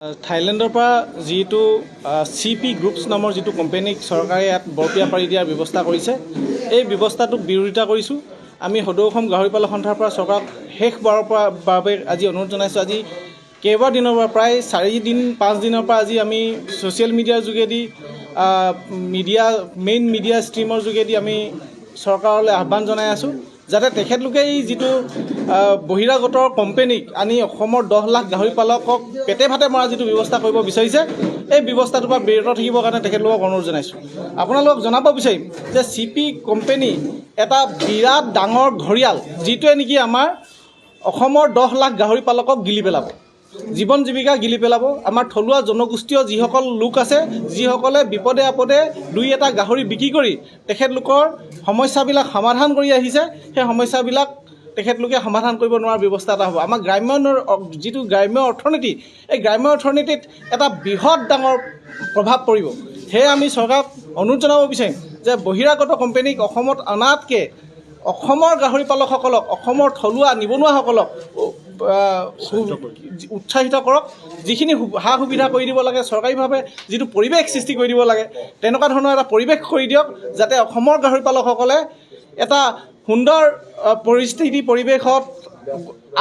থাইলেণ্ডৰ পৰা যিটো CP গ্ৰুপছ নামৰ যিটো কোম্পানীক চৰকাৰে ইয়াত বৰপিয়া পাৰি দিয়াৰ ব্যৱস্থা কৰিছে, এই ব্যৱস্থাটোক বিৰোধিতা কৰিছোঁ। আমি সদৌ অসম গাহৰি পালক সন্থাৰ পৰা চৰকাৰক শেষবাৰৰ বাবে আজি অনুৰোধ জনাইছোঁ। আজি কেইবাদিনৰ পৰা প্ৰায় 4-5 দিনৰ পৰা আজি আমি ছ'চিয়েল মিডিয়াৰ যোগেদি মেইন মিডিয়া ষ্ট্ৰীমৰ যোগেদি আমি চৰকাৰলৈ আহ্বান জনাই আছোঁ, যাতে তেখেতলোকে এই যিটো বহিৰাগতৰ কোম্পানীক আনি অসমৰ 10 লাখ গাহৰি পালকক পেটে ভাতে মৰা যিটো ব্যৱস্থা কৰিব বিচাৰিছে, এই ব্যৱস্থাটোৰ পৰা বিৰত থাকিবৰ কাৰণে তেখেতলোকক অনুৰোধ জনাইছোঁ। আপোনালোকক জনাব বিচাৰিম যে CP কোম্পানী এটা বিৰাট ডাঙৰ ঘৰিয়াল, যিটোৱে নেকি আমাৰ অসমৰ 10 লাখ গাহৰি পালকক গিলি পেলাব, জীৱন জীৱিকা গিলি পেলাব। আমাৰ থলুৱা জনগোষ্ঠীয় যিসকল লোক আছে, যিসকলে বিপদে আপদে 2-এটা গাহৰি বিক্ৰী কৰি তেখেতলোকৰ সমস্যাবিলাক সমাধান কৰি আহিছে, সেই সমস্যাবিলাক তেখেতলোকে সমাধান কৰিব নোৱাৰা ব্যৱস্থা এটা হ'ব। আমাৰ যিটো গ্ৰাম্য অৰ্থনীতি, এই গ্ৰাম্য অৰ্থনীতিত এটা বৃহৎ ডাঙৰ প্ৰভাৱ পৰিব। সেয়ে আমি চৰকাৰক অনুৰোধ জনাব বিচাৰিম যে বহিৰাগত কোম্পানীক অসমত অনাতকৈ অসমৰ গাহৰি পালকসকলক, অসমৰ থলুৱা নিবনুৱাসকলক উৎসাহিত কৰক। যিখিনি সা সুবিধা কৰি দিব লাগে, চৰকাৰীভাৱে যিটো পৰিৱেশ সৃষ্টি কৰি দিব লাগে, তেনেকুৱা ধৰণৰ এটা পৰিৱেশ কৰি দিয়ক, যাতে অসমৰ গাহৰি পালকসকলে এটা সুন্দৰ পৰিৱেশত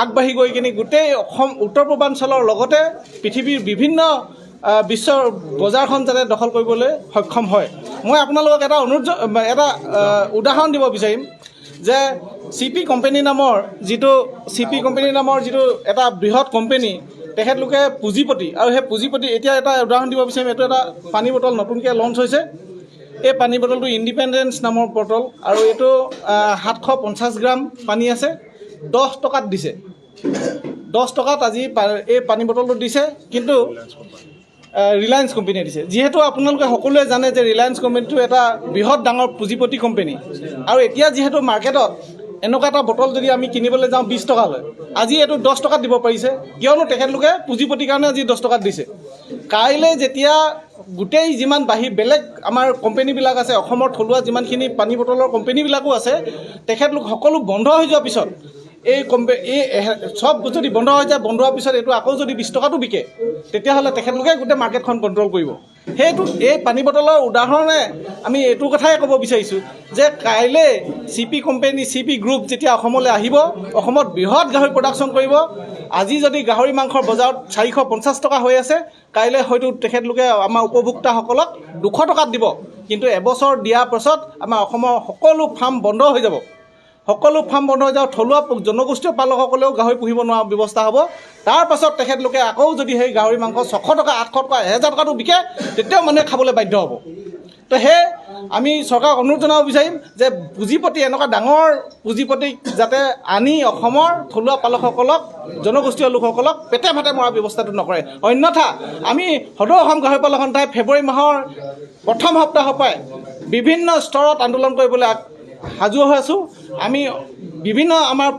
আগবাঢ়ি গৈ কিনি গোটেই অসম উত্তৰ পূৰ্বাঞ্চলৰ লগতে পৃথিৱীৰ বিভিন্ন বিশ্বৰ বজাৰখন যাতে দখল কৰিবলৈ সক্ষম হয়। মই আপোনালোকক এটা উদাহৰণ দিব বিচাৰিম যে CP কোম্পানী নামৰ যিটো এটা বৃহৎ কোম্পানী, তেখেতলোকে পুঁজিপতি, আৰু সেই পুঁজিপতি এতিয়া এটা উদাহৰণ দিব বিচাৰিম। এইটো এটা পানী বটল নতুনকৈ লঞ্চ হৈছে। এই পানী বটলটো ইণ্ডিপেণ্ডেঞ্চ নামৰ বটল, আৰু এইটো 750 গ্ৰাম পানী আছে, 10 টকাত দিছে। 10 টকাত আজি এই পানী বটলটো দিছে, কিন্তু ৰিলায়েন্স কোম্পানীয়ে দিছে। যিহেতু আপোনালোকে সকলোৱে জানে যে ৰিলায়েন্স কোম্পানীটো এটা বৃহৎ ডাঙৰ পুঁজিপতি কোম্পানী, আৰু এতিয়া যিহেতু মাৰ্কেটত এনেকুৱা এটা বটল যদি আমি কিনিবলৈ যাওঁ 20 টকা লয়, আজি এইটো 10 টকাত দিব পাৰিছে, কিয়নো তেখেতলোকে পুঁজিপতিৰ কাৰণে আজি 10 টকাত দিছে। কাইলৈ যেতিয়া গোটেই যিমান বেলেগ আমাৰ কোম্পানীবিলাক আছে, অসমৰ থলুৱা যিমানখিনি পানী বটলৰ কোম্পানীবিলাকো আছে, তেখেতলোক সকলো বন্ধ হৈ যোৱাৰ পিছত এই চব যদি বন্ধ হৈ যায়, বন্ধ হোৱাৰ পিছত এইটো আকৌ যদি 20 টকাটো বিকে, তেতিয়াহ'লে তেখেতলোকে গোটেই মাৰ্কেটখন কণ্ট্ৰল কৰিব। এই পানী বটলৰ উদাহৰণে আমি এইটো কথাই ক'ব বিচাৰিছোঁ যে কাইলৈ CP গ্ৰুপ যেতিয়া অসমলৈ আহিব, অসমত বৃহৎ গাহৰি প্ৰডাকশ্যন কৰিব। আজি যদি গাহৰি মাংসৰ বজাৰত 450 টকা হৈ আছে, কাইলৈ হয়তো তেখেতলোকে আমাৰ উপভোক্তাসকলক 200 টকাত দিব। কিন্তু এবছৰ দিয়াৰ পাছত আমাৰ অসমৰ সকলো ফাৰ্ম বন্ধ হৈ যাব। থলুৱা জনগোষ্ঠীয় পালকসকলেও গাহৰি পুহিব নোৱাৰা ব্যৱস্থা হ'ব। তাৰ পাছত তেখেতলোকে আকৌ যদি সেই গাহৰি মাংস 600 টকা, 800 টকা, 1000 টকাটো বিকে, তেতিয়াও মানুহে খাবলৈ বাধ্য হ'ব। তো আমি চৰকাৰক অনুৰোধ জনাব বিচাৰিম যে এনেকুৱা ডাঙৰ পুঁজিপতিক যাতে আনি অসমৰ থলুৱা পালকসকলক, জনগোষ্ঠীয় লোকসকলক পেটে ভাতে মৰা ব্যৱস্থাটো নকৰে। অন্যথা আমি সদৌ অসম গাহৰি পালক সন্থাই ফেব্ৰুৱাৰী মাহৰ প্ৰথম সপ্তাহৰ পৰাই বিভিন্ন স্তৰত আন্দোলন কৰিবলৈ সাজু হৈ আছোঁ। আমি বিভিন্ন আমাৰ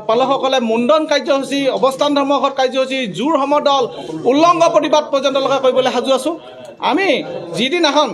পালকসকলে মুণ্ডন কাৰ্যসূচী, অৱস্থান ধৰ্মঘট কাৰ্যসূচী, জোৰ সমদল, উলংঘ প্ৰতিবাদ পৰ্যন্তলৈকে কৰিবলৈ সাজু আছোঁ। আমি যিদিনাখন